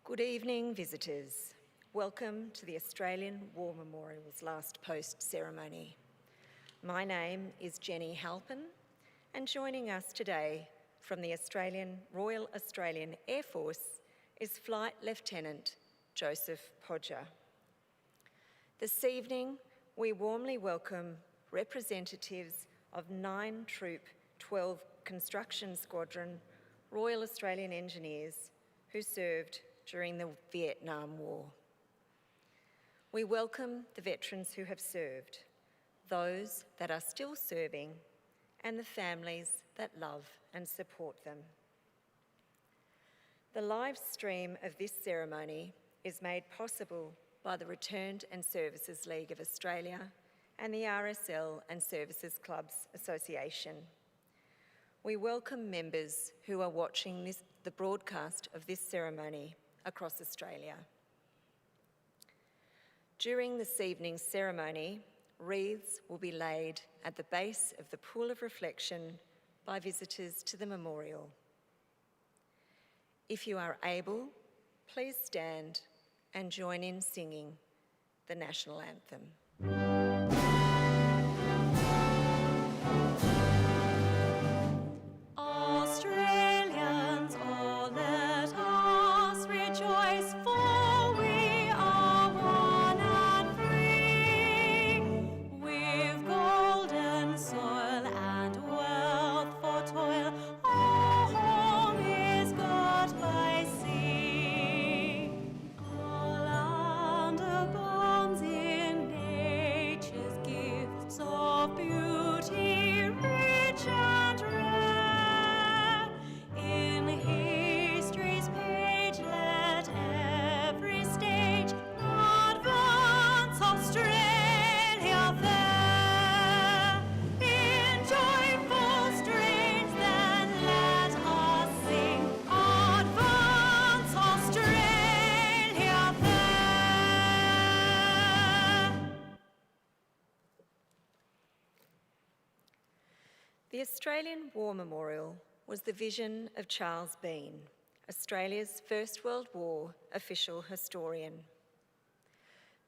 Good evening, visitors. Welcome to the Australian War Memorial's last post ceremony. My name is Jenny Halpin, and joining us today from the Royal Australian Air Force is Flight Lieutenant Joseph Podger. This evening, we warmly welcome representatives of 9 Troop 12 Construction Squadron Royal Australian Engineers who served during the Vietnam War. We welcome the veterans who have served, those that are still serving, and the families that love and support them. The live stream of this ceremony is made possible by the Returned and Services League of Australia and the RSL and Services Clubs Association. We welcome members who are watching the broadcast of this ceremony across Australia. During this evening's ceremony, wreaths will be laid at the base of the pool of reflection by visitors to the memorial. If you are able, please stand and join in singing the national anthem. Australians, oh, let us rejoice, for we are one and free. With golden soil and wealth for toil, our home is got by sea. Our land abounds in nature's gifts of beauty, rich and rare. In history's page, let every stage advance Australia fair. In joyful strains, then let us sing, advance Australia fair. The Australian War Memorial was the vision of Charles Bean, Australia's First World War official historian.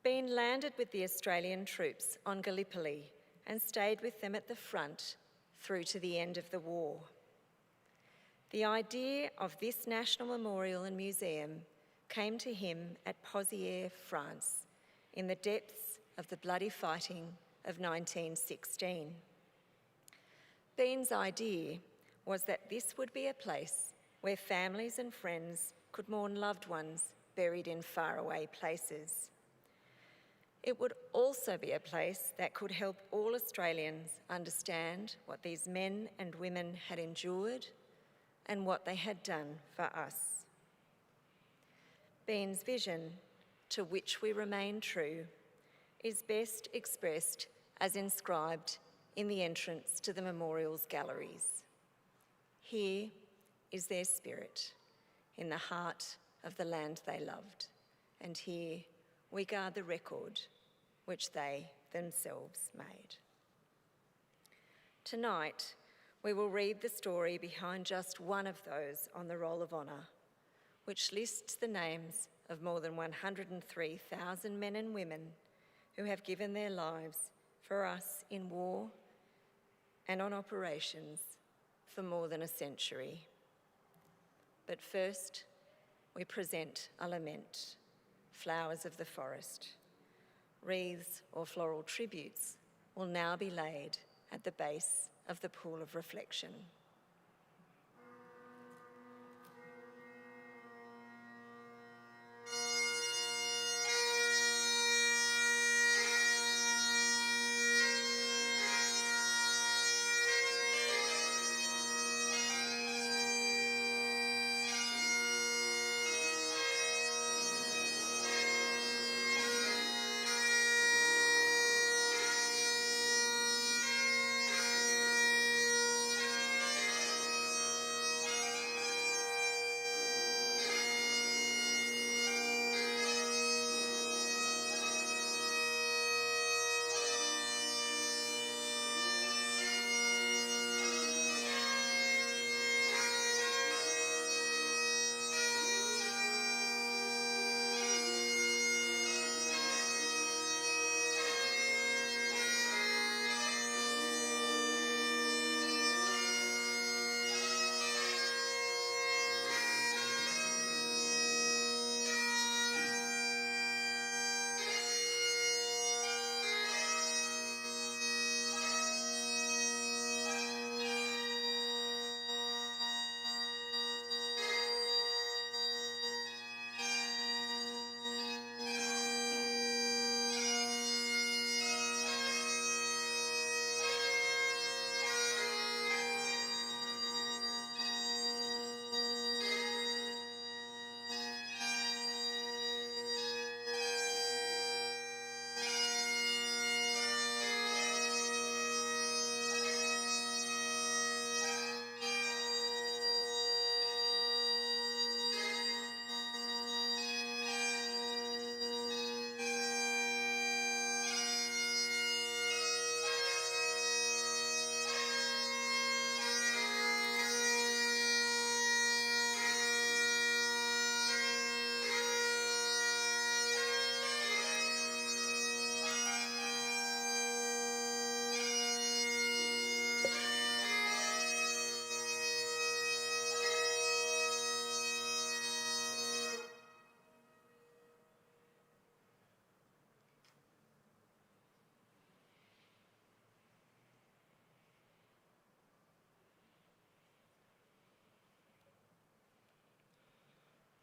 Bean landed with the Australian troops on Gallipoli and stayed with them at the front through to the end of the war. The idea of this national memorial and museum came to him at Pozières, France, in the depths of the bloody fighting of 1916. Bean's idea was that this would be a place where families and friends could mourn loved ones buried in faraway places. It would also be a place that could help all Australians understand what these men and women had endured and what they had done for us. Bean's vision, to which we remain true, is best expressed as inscribed in the entrance to the memorial's galleries. Here is their spirit, in the heart of the land they loved, and here we guard the record which they themselves made. Tonight, we will read the story behind just one of those on the Roll of Honour, which lists the names of more than 103,000 men and women who have given their lives for us in war and on operations for more than a century. But first, we present a lament, Flowers of the Forest. Wreaths or floral tributes will now be laid at the base of the pool of reflection.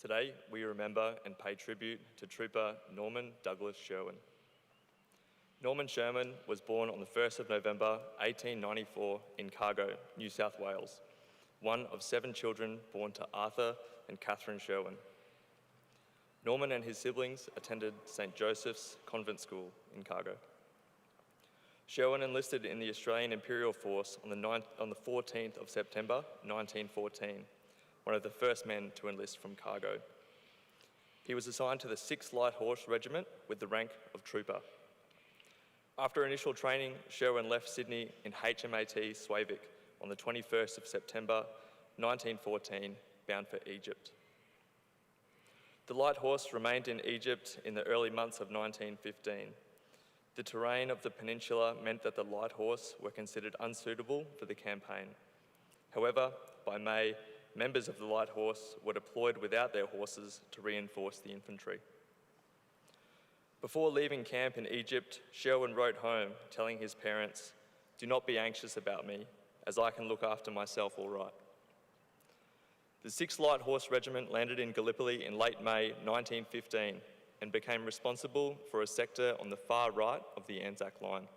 Today, we remember and pay tribute to Trooper Norman Douglas Sherwin. Norman Sherwin was born on the 1st of November 1894 in Cargo, New South Wales, one of 7 children born to Arthur and Catherine Sherwin. Norman and his siblings attended St. Joseph's Convent School in Cargo. Sherwin enlisted in the Australian Imperial Force on the 14th of September 1914, one of the first men to enlist from Cargo. He was assigned to the 6th Light Horse Regiment with the rank of trooper. After initial training, Sherwin left Sydney in HMAT Swavic on the 21st of September 1914, bound for Egypt. The Light Horse remained in Egypt in the early months of 1915. The terrain of the peninsula meant that the Light Horse were considered unsuitable for the campaign. However, by May, members of the Light Horse were deployed without their horses to reinforce the infantry. Before leaving camp in Egypt, Sherwin wrote home telling his parents, "Do not be anxious about me, as I can look after myself all right." The 6th Light Horse Regiment landed in Gallipoli in late May 1915 and became responsible for a sector on the far right of the Anzac Line.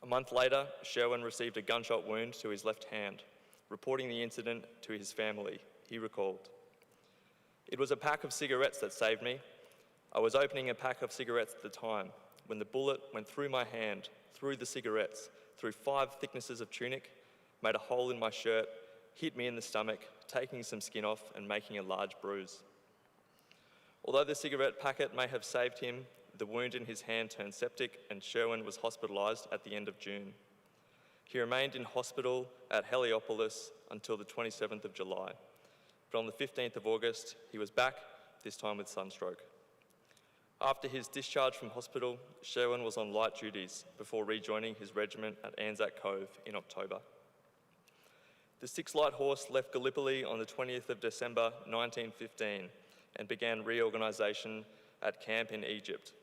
A month later, Sherwin received a gunshot wound to his left hand. Reporting the incident to his family, he recalled, "It was a pack of cigarettes that saved me. I was opening a pack of cigarettes at the time when the bullet went through my hand, through the cigarettes, through 5 thicknesses of tunic, made a hole in my shirt, hit me in the stomach, taking some skin off and making a large bruise." Although the cigarette packet may have saved him, the wound in his hand turned septic and Sherwin was hospitalised at the end of June. He remained in hospital at Heliopolis until the 27th of July, but on the 15th of August, he was back, this time with sunstroke. After his discharge from hospital, Sherwin was on light duties before rejoining his regiment at Anzac Cove in October. The 6th Light Horse left Gallipoli on the 20th of December 1915 and began reorganisation at camp in Egypt.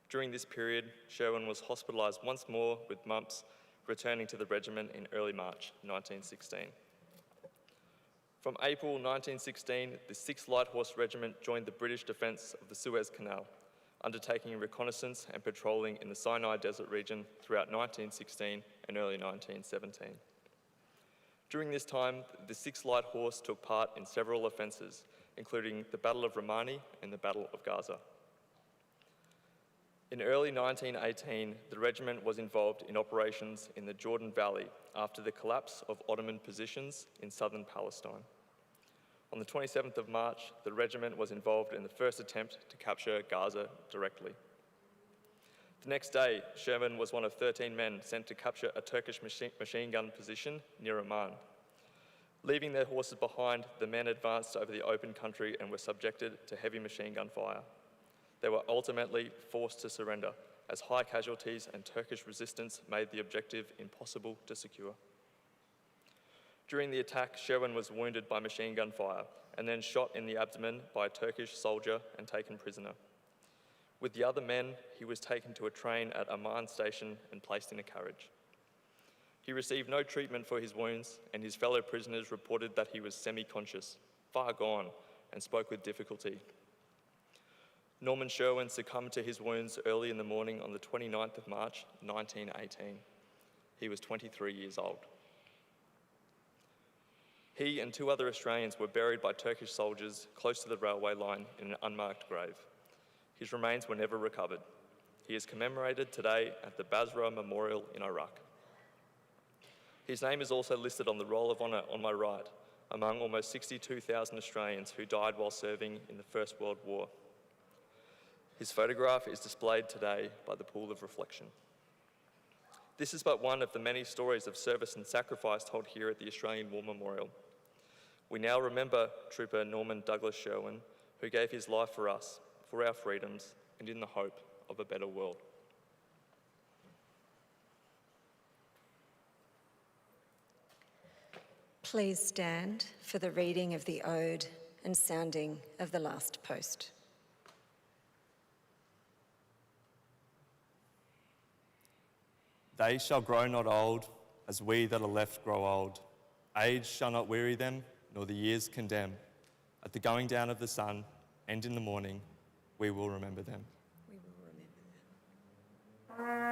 During this period, Sherwin was hospitalised once more with mumps, returning to the regiment in early March 1916. From April 1916, the 6th Light Horse Regiment joined the British defence of the Suez Canal, undertaking reconnaissance and patrolling in the Sinai Desert region throughout 1916 and early 1917. During this time, the 6th Light Horse took part in several offences, including the Battle of Romani and the Battle of Gaza. In early 1918, the regiment was involved in operations in the Jordan Valley after the collapse of Ottoman positions in southern Palestine. On the 27th of March, the regiment was involved in the first attempt to capture Gaza directly. The next day, Sherwin was one of 13 men sent to capture a Turkish machine gun position near Amman. Leaving their horses behind, the men advanced over the open country and were subjected to heavy machine gun fire. They were ultimately forced to surrender, as high casualties and Turkish resistance made the objective impossible to secure. During the attack, Sherwin was wounded by machine gun fire and then shot in the abdomen by a Turkish soldier and taken prisoner. With the other men, he was taken to a train at Amman station and placed in a carriage. He received no treatment for his wounds, and his fellow prisoners reported that he was semi-conscious, far gone, and spoke with difficulty. Norman Sherwin succumbed to his wounds early in the morning on the 29th of March, 1918. He was 23 years old. He and 2 other Australians were buried by Turkish soldiers close to the railway line in an unmarked grave. His remains were never recovered. He is commemorated today at the Basra Memorial in Iraq. His name is also listed on the Roll of Honour on my right, among almost 62,000 Australians who died while serving in the First World War. His photograph is displayed today by the Pool of Reflection. This is but one of the many stories of service and sacrifice told here at the Australian War Memorial. We now remember Trooper Norman Douglas Sherwin, who gave his life for us, for our freedoms, and in the hope of a better world. Please stand for the reading of the ode and sounding of the last post. They shall grow not old, as we that are left grow old. Age shall not weary them, nor the years condemn. At the going down of the sun and in the morning, we will remember them. We will remember them.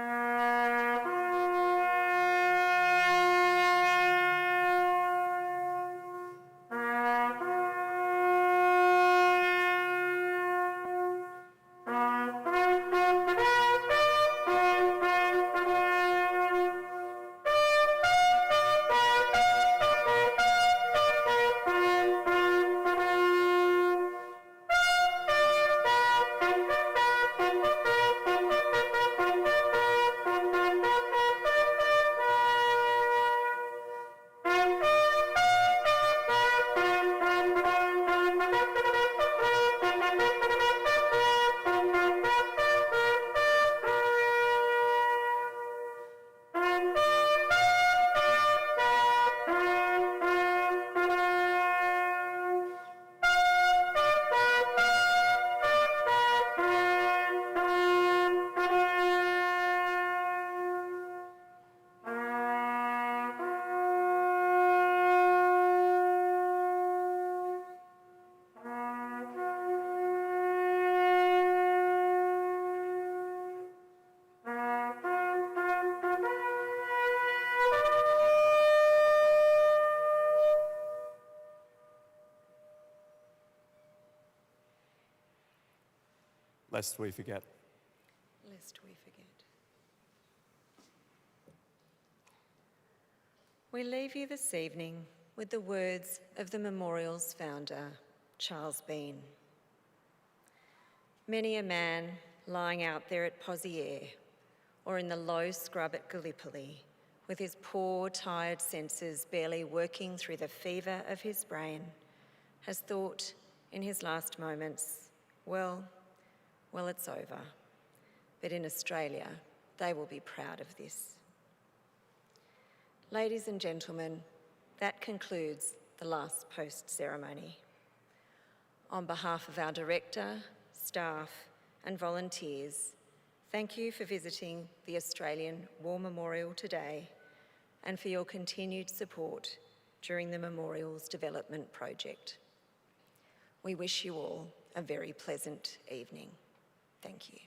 Lest we forget. Lest we forget. We leave you this evening with the words of the memorial's founder, Charles Bean. Many a man lying out there at Pozières or in the low scrub at Gallipoli, with his poor, tired senses barely working through the fever of his brain, has thought in his last moments, well, it's over. But in Australia, they will be proud of this. Ladies and gentlemen, that concludes the last post ceremony. On behalf of our director, staff, and volunteers, thank you for visiting the Australian War Memorial today and for your continued support during the memorial's development project. We wish you all a very pleasant evening. Thank you.